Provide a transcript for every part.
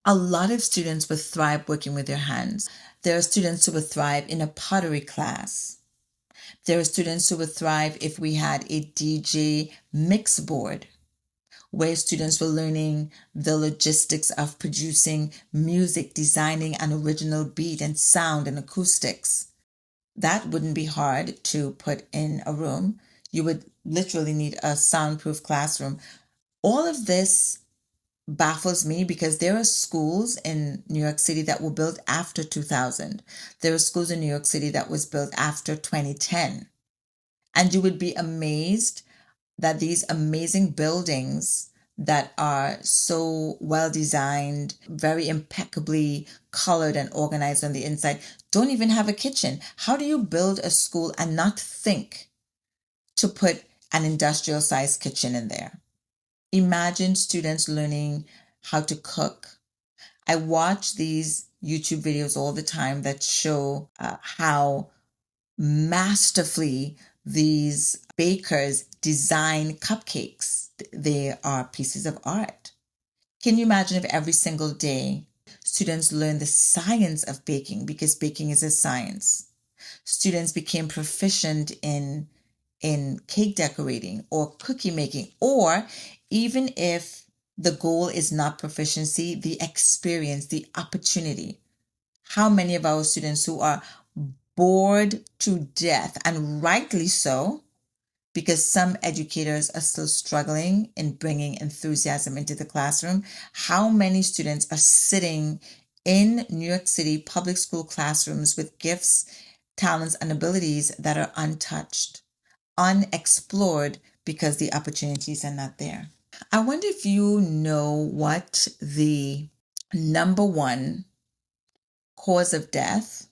A lot of students would thrive working with their hands. There are students who would thrive in a pottery class. There are students who would thrive if we had a DJ mix board where students were learning the logistics of producing music, designing an original beat and sound and acoustics. That wouldn't be hard to put in a room. You would literally need a soundproof classroom. All of this baffles me because there are schools in New York City that were built after 2000. There are schools in New York City that was built after 2010. And you would be amazed that these amazing buildings that are so well designed, very impeccably colored and organized on the inside, don't even have a kitchen. How do you build a school and not think to put an industrial sized kitchen in there? Imagine students learning how to cook. I watch these YouTube videos all the time that show how masterfully these bakers design cupcakes. They are pieces of art. Can you imagine if every single day students learn the science of baking, because baking is a science? Students became proficient in cake decorating or cookie making, or even if the goal is not proficiency, the experience, the opportunity. How many of our students who are bored to death, and rightly so, because some educators are still struggling in bringing enthusiasm into the classroom. How many students are sitting in New York City public school classrooms with gifts, talents, and abilities that are untouched, unexplored because the opportunities are not there? I wonder if you know what the number one cause of death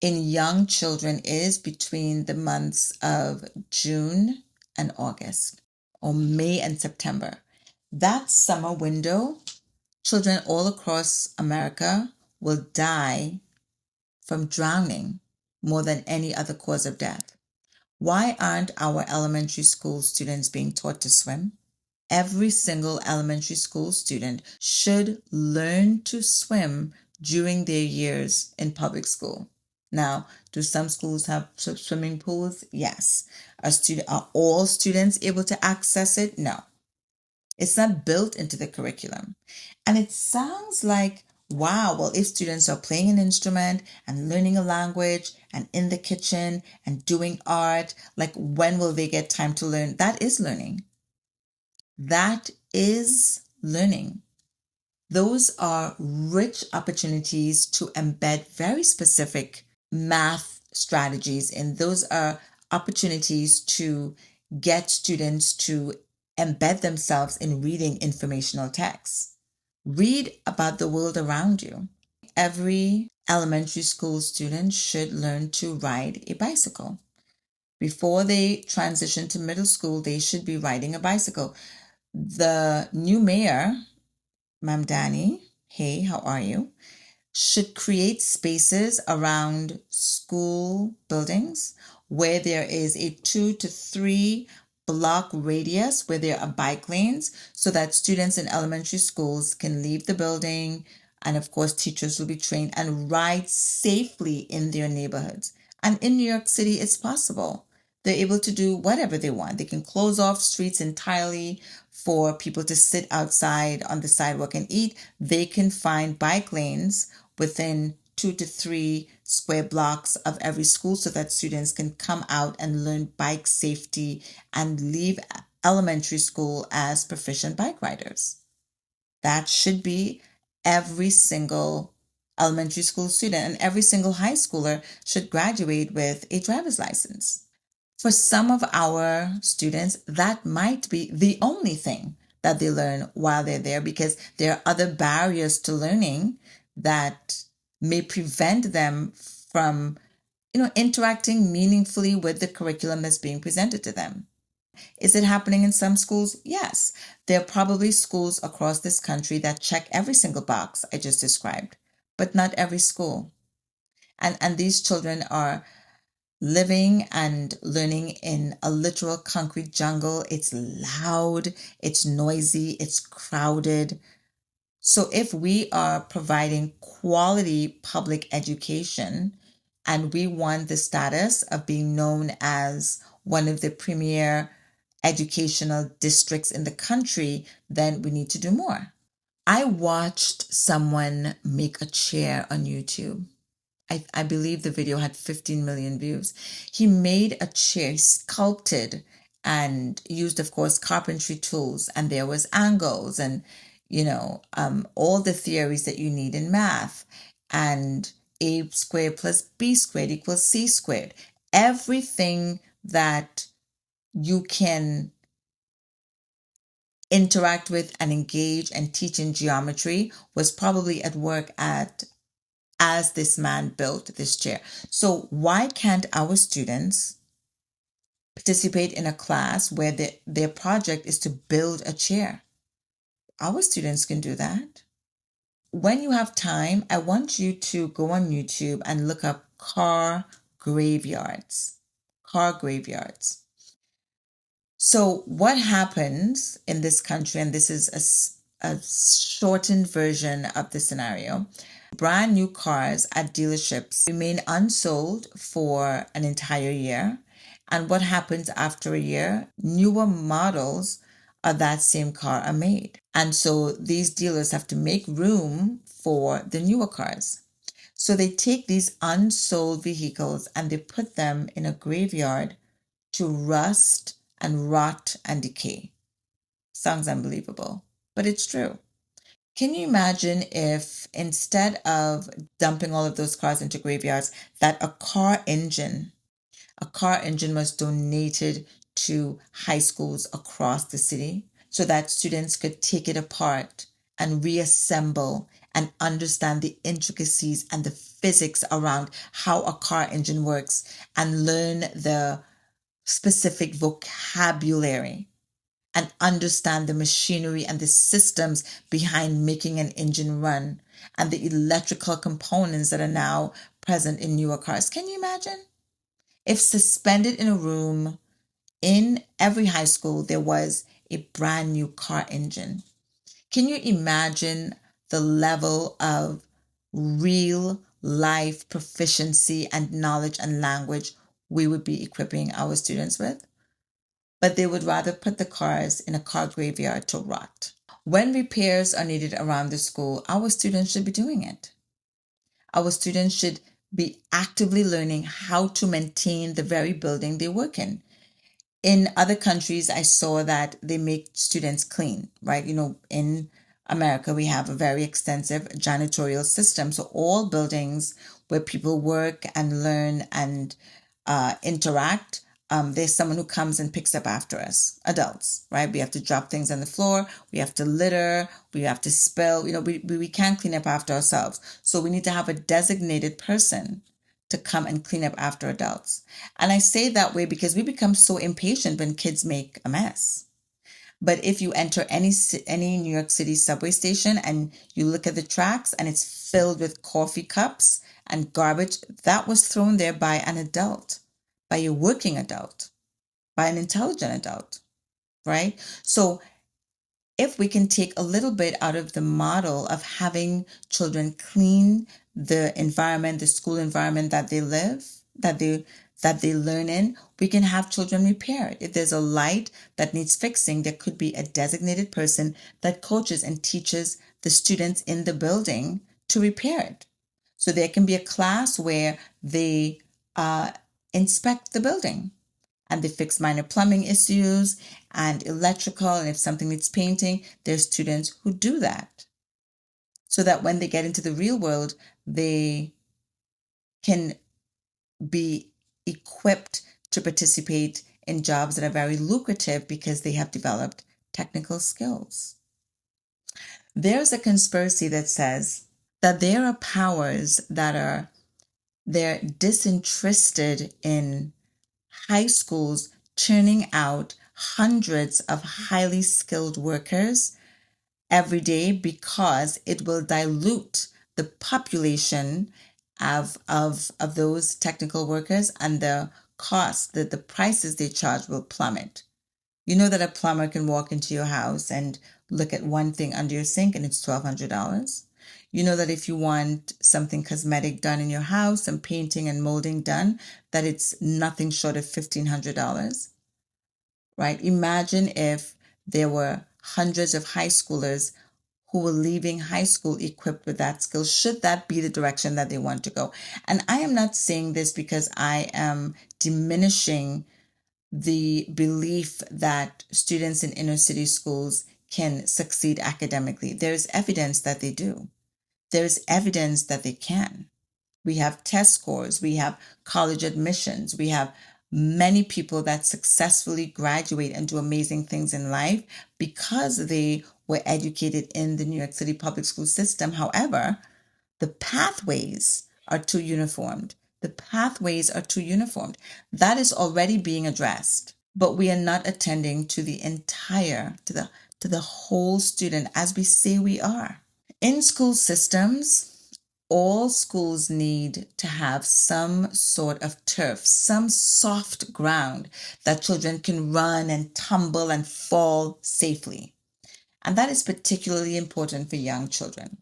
in young children is between the months of June and August, or May and September. That summer window, children all across America will die from drowning more than any other cause of death. Why aren't our elementary school students being taught to swim? Every single elementary school student should learn to swim during their years in public school. Now, do some schools have swimming pools? Yes. Are all students able to access it? No. It's not built into the curriculum. And it sounds like, wow, well, if students are playing an instrument and learning a language and in the kitchen and doing art, like when will they get time to learn? That is learning. That is learning. Those are rich opportunities to embed very specific math strategies, and those are opportunities to get students to embed themselves in reading informational texts. Read about the world around you. Every elementary school student should learn to ride a bicycle. Before they transition to middle school, they should be riding a bicycle. The new mayor, Ma'am Danny, hey, how are you? Should create spaces around school buildings where there is a 2 to 3 block radius where there are bike lanes so that students in elementary schools can leave the building, and of course teachers will be trained and ride safely in their neighborhoods. And in New York City, it's possible. They're able to do whatever they want. They can close off streets entirely for people to sit outside on the sidewalk and eat. They can find bike lanes within 2 to 3 square blocks of every school so that students can come out and learn bike safety and leave elementary school as proficient bike riders. That should be every single elementary school student, and every single high schooler should graduate with a driver's license. For some of our students, that might be the only thing that they learn while they're there, because there are other barriers to learning that may prevent them from, interacting meaningfully with the curriculum that's being presented to them. Is it happening in some schools? Yes. There are probably schools across this country that check every single box I just described, but not every school. And these children are living and learning in a literal concrete jungle. It's loud, it's noisy, it's crowded. So if we are providing quality public education and we want the status of being known as one of the premier educational districts in the country, then we need to do more. I watched someone make a chair on YouTube. I believe the video had 15 million views. He made a chair, sculpted and used, of course, carpentry tools. And there was angles and, all the theories that you need in math. And a squared plus b squared equals c squared. Everything that you can interact with and engage and teach in geometry was probably at work at as this man built this chair. So why can't our students participate in a class where their project is to build a chair? Our students can do that. When you have time, I want you to go on YouTube and look up car graveyards. Car graveyards. So what happens in this country, and this is a shortened version of the scenario, brand new cars at dealerships remain unsold for an entire year. And what happens after a year? Newer models of that same car are made. And so these dealers have to make room for the newer cars. So they take these unsold vehicles and they put them in a graveyard to rust and rot and decay. Sounds unbelievable, but it's true. Can you imagine if instead of dumping all of those cars into graveyards, that a car engine was donated to high schools across the city so that students could take it apart and reassemble and understand the intricacies and the physics around how a car engine works and learn the specific vocabulary and understand the machinery and the systems behind making an engine run and the electrical components that are now present in newer cars. Can you imagine? If suspended in a room in every high school, there was a brand new car engine. Can you imagine the level of real life proficiency and knowledge and language we would be equipping our students with? But they would rather put the cars in a car graveyard to rot. When repairs are needed around the school, our students should be doing it. Our students should be actively learning how to maintain the very building they work in. In other countries, I saw that they make students clean, right? In America, we have a very extensive janitorial system. So all buildings where people work and learn and interact, there's someone who comes and picks up after us, adults, right? We have to drop things on the floor. We have to litter. We have to spill. We can't clean up after ourselves. So we need to have a designated person to come and clean up after adults. And I say that way because we become so impatient when kids make a mess. But if you enter any New York City subway station and you look at the tracks and it's filled with coffee cups and garbage, that was thrown there by an adult, by a working adult, by an intelligent adult, right? So if we can take a little bit out of the model of having children clean the environment, the school environment that they live, that they learn in, we can have children repair it. If there's a light that needs fixing, there could be a designated person that coaches and teaches the students in the building to repair it. So there can be a class where they inspect the building and they fix minor plumbing issues and electrical. And if something needs painting, there's students who do that. So that when they get into the real world, they can be equipped to participate in jobs that are very lucrative because they have developed technical skills. There's a conspiracy that says that there are powers they're disinterested in high schools churning out hundreds of highly skilled workers every day because it will dilute the population of those technical workers, and the cost, the prices they charge will plummet. You know that a plumber can walk into your house and look at one thing under your sink and it's $1,200. You know that if you want something cosmetic done in your house and painting and molding done, that it's nothing short of $1,500, right? Imagine if there were hundreds of high schoolers who were leaving high school equipped with that skill, should that be the direction that they want to go. And I am not saying this because I am diminishing the belief that students in inner city schools can succeed academically. There's evidence that they do. There's evidence that they can. We have test scores, we have college admissions, we have many people that successfully graduate and do amazing things in life because they were educated in the New York City public school system. However, the pathways are too uniformed. The pathways are too uniformed. That is already being addressed, but we are not attending to the entire, to the whole student as we say we are. In school systems, all schools need to have some sort of turf, some soft ground that children can run and tumble and fall safely. And that is particularly important for young children,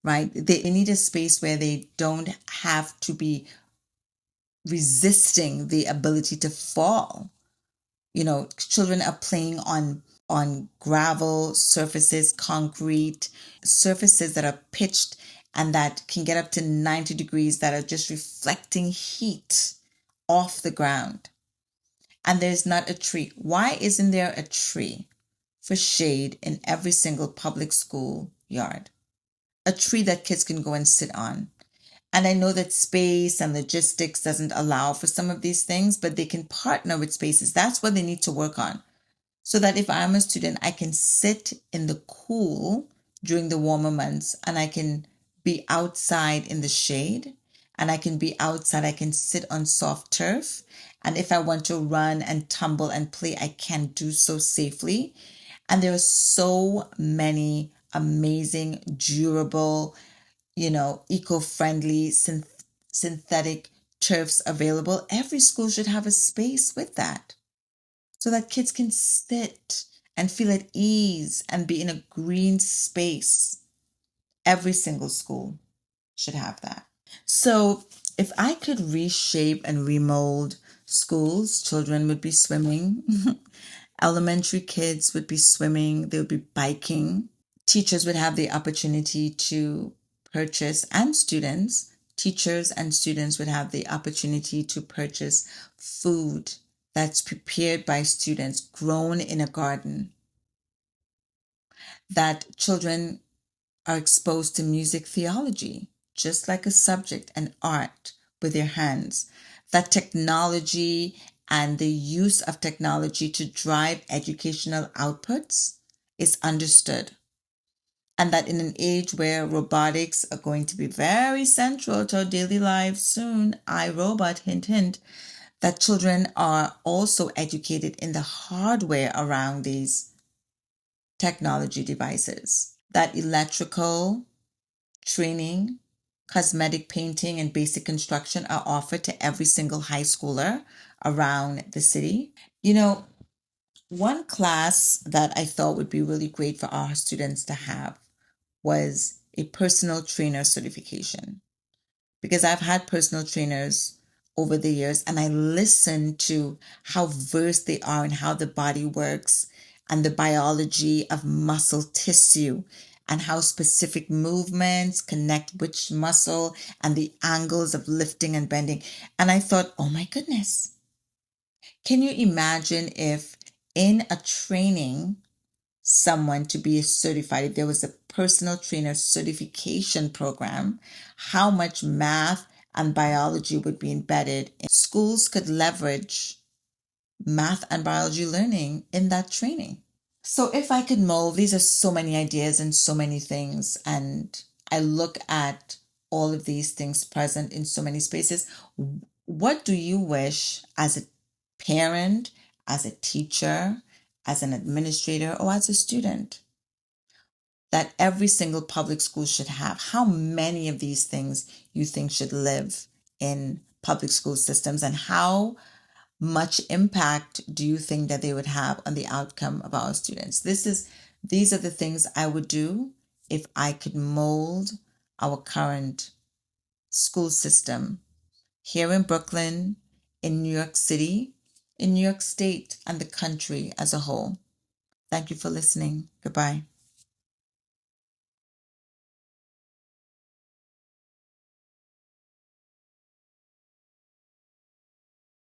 right? They need a space where they don't have to be resisting the ability to fall. You know, children are playing on gravel surfaces, concrete surfaces that are pitched and that can get up to 90 degrees, that are just reflecting heat off the ground. And there's not a tree. Why isn't there a tree for shade in every single public school yard? A tree that kids can go and sit on. And I know that space and logistics doesn't allow for some of these things, but they can partner with spaces. That's what they need to work on. So that if I'm a student, I can sit in the cool during the warmer months and I can be outside in the shade and I can be outside. I can sit on soft turf. And if I want to run and tumble and play, I can do so safely. And there are so many amazing, durable, eco-friendly, synthetic turfs available. Every school should have a space with that so that kids can sit and feel at ease and be in a green space. Every single school should have that. So if I could reshape and remold schools, children would be swimming. Elementary kids would be swimming. They would be biking. Teachers would have the opportunity to purchase, and teachers and students would have the opportunity to purchase food that's prepared by students, grown in a garden, that children are exposed to music theology, just like a subject, and art with their hands, that technology and the use of technology to drive educational outputs is understood. And that in an age where robotics are going to be very central to our daily lives soon, iRobot, hint, hint, that children are also educated in the hardware around these technology devices, that electrical training, cosmetic painting, and basic construction are offered to every single high schooler around the city. One class that I thought would be really great for our students to have was a personal trainer certification, because I've had personal trainers over the years and I listen to how versed they are in how the body works and the biology of muscle tissue and how specific movements connect which muscle and the angles of lifting and bending. And I thought, oh my goodness, can you imagine if in a training someone to be certified, if there was a personal trainer certification program, how much math and biology would be embedded? Schools could leverage math and biology learning in that training. So if I could mold, these are so many ideas and so many things, and I look at all of these things present in so many spaces. What do you wish as a parent, as a teacher, as an administrator, or as a student that every single public school should have? How many of these things you think should live in public school systems, and how much impact do you think that they would have on the outcome of our students? These are the things I would do if I could mold our current school system here in Brooklyn, in New York City, in New York State, and the country as a whole. Thank you for listening. Goodbye.